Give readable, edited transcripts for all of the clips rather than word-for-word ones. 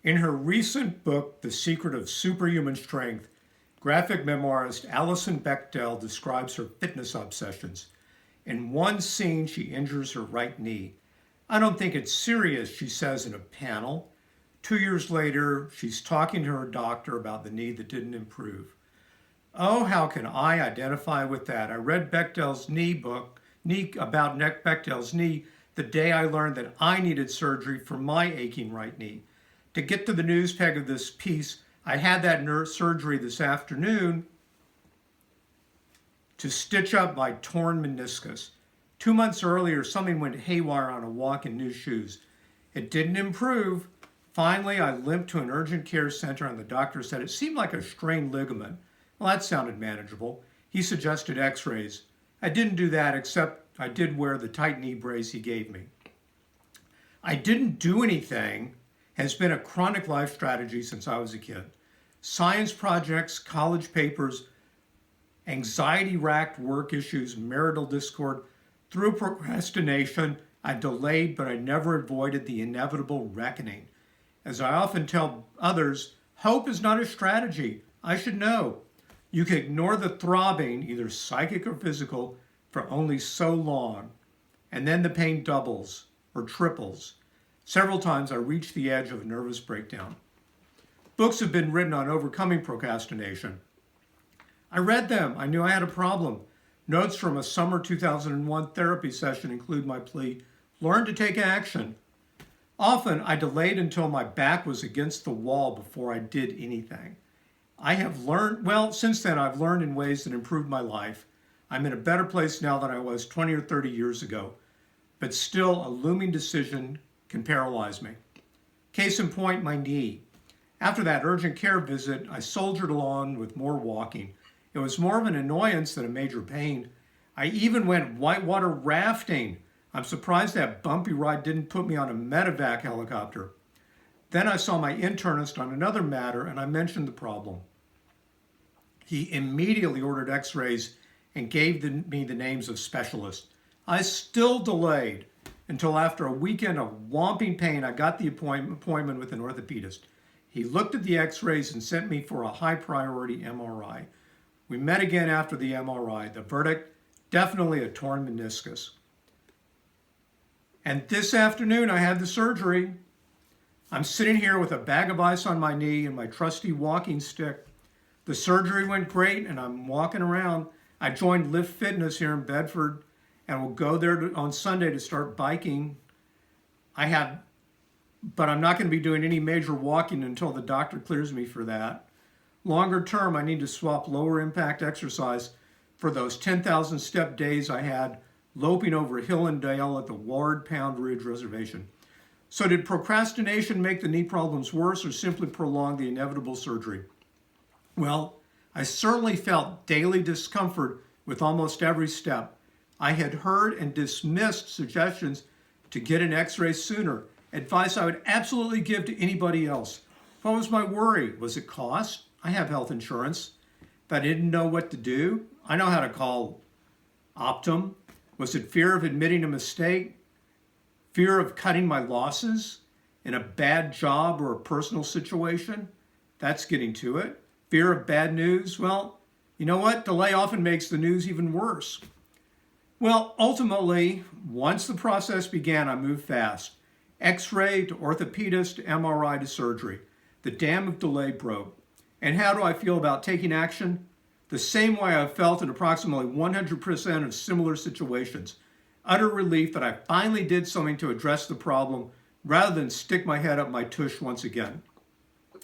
In her recent book, The Secret of Superhuman Strength, graphic memoirist Alison Bechdel describes her fitness obsessions. In one scene, she injures her right knee. "I don't think it's serious," she says in a panel. 2 years later, she's talking to her doctor about the knee that didn't improve. Oh, how can I identify with that? I read Bechdel's Bechdel's knee the day I learned that I needed surgery for my aching right knee. To get to the news peg of this piece, I had that surgery this afternoon to stitch up my torn meniscus. 2 months earlier, something went haywire on a walk in new shoes. It didn't improve. Finally, I limped to an urgent care center and the doctor said it seemed like a strained ligament. Well, that sounded manageable. He suggested x-rays. I didn't do that, except I did wear the tight knee brace he gave me. I didn't do anything has been a chronic life strategy since I was a kid. Science projects, college papers, anxiety-racked work issues, marital discord. Through procrastination, I delayed, but I never avoided the inevitable reckoning. As I often tell others, hope is not a strategy. I should know. You can ignore the throbbing, either psychic or physical, for only so long, and then the pain doubles or triples. Several times I reached the edge of a nervous breakdown. Books have been written on overcoming procrastination. I read them. I knew I had a problem. Notes from a summer 2001 therapy session include my plea, learn to take action. Often I delayed until my back was against the wall before I did anything. Since then I've learned in ways that improved my life. I'm in a better place now than I was 20 or 30 years ago, but still a looming decision can paralyze me. Case in point, my knee. After that urgent care visit, I soldiered along with more walking. It was more of an annoyance than a major pain. I even went whitewater rafting. I'm surprised that bumpy ride didn't put me on a medevac helicopter. Then I saw my internist on another matter and I mentioned the problem. He immediately ordered x-rays and gave me the names of specialists. I still delayed until after a weekend of whomping pain, I got the appointment with an orthopedist. He looked at the x-rays and sent me for a high priority MRI. We met again after the MRI. The verdict, definitely a torn meniscus. And this afternoon I had the surgery. I'm sitting here with a bag of ice on my knee and my trusty walking stick. The surgery went great and I'm walking around. I joined Lift Fitness here in Bedford and will go there on Sunday to start biking. But I'm not going to be doing any major walking until the doctor clears me for that. Longer term, I need to swap lower impact exercise for those 10,000 step days I had loping over hill and dale at the Ward Pound Ridge Reservation. So did procrastination make the knee problems worse or simply prolong the inevitable surgery? Well, I certainly felt daily discomfort with almost every step. I had heard and dismissed suggestions to get an x-ray sooner, advice I would absolutely give to anybody else. What was my worry? Was it cost? I have health insurance, but I didn't know what to do. I know how to call Optum. Was it fear of admitting a mistake? Fear of cutting my losses in a bad job or a personal situation? That's getting to it. Fear of bad news? Well, you know what? Delay often makes the news even worse. Well, ultimately, once the process began, I moved fast. X-ray to orthopedist to MRI to surgery. The dam of delay broke. And how do I feel about taking action? The same way I've felt in approximately 100% of similar situations. Utter relief that I finally did something to address the problem rather than stick my head up my tush once again. 1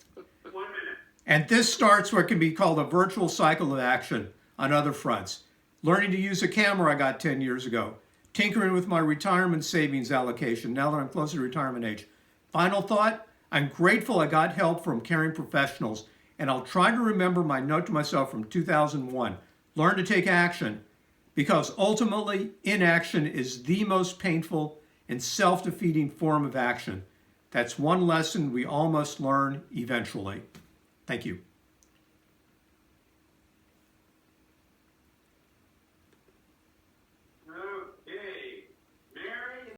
minute. And this starts what can be called a virtual cycle of action on other fronts. Learning to use a camera I got 10 years ago. Tinkering with my retirement savings allocation now that I'm closer to retirement age. Final thought, I'm grateful I got help from caring professionals, and I'll try to remember my note to myself from 2001. Learn to take action, because ultimately inaction is the most painful and self-defeating form of action. That's one lesson we all must learn eventually. Thank you.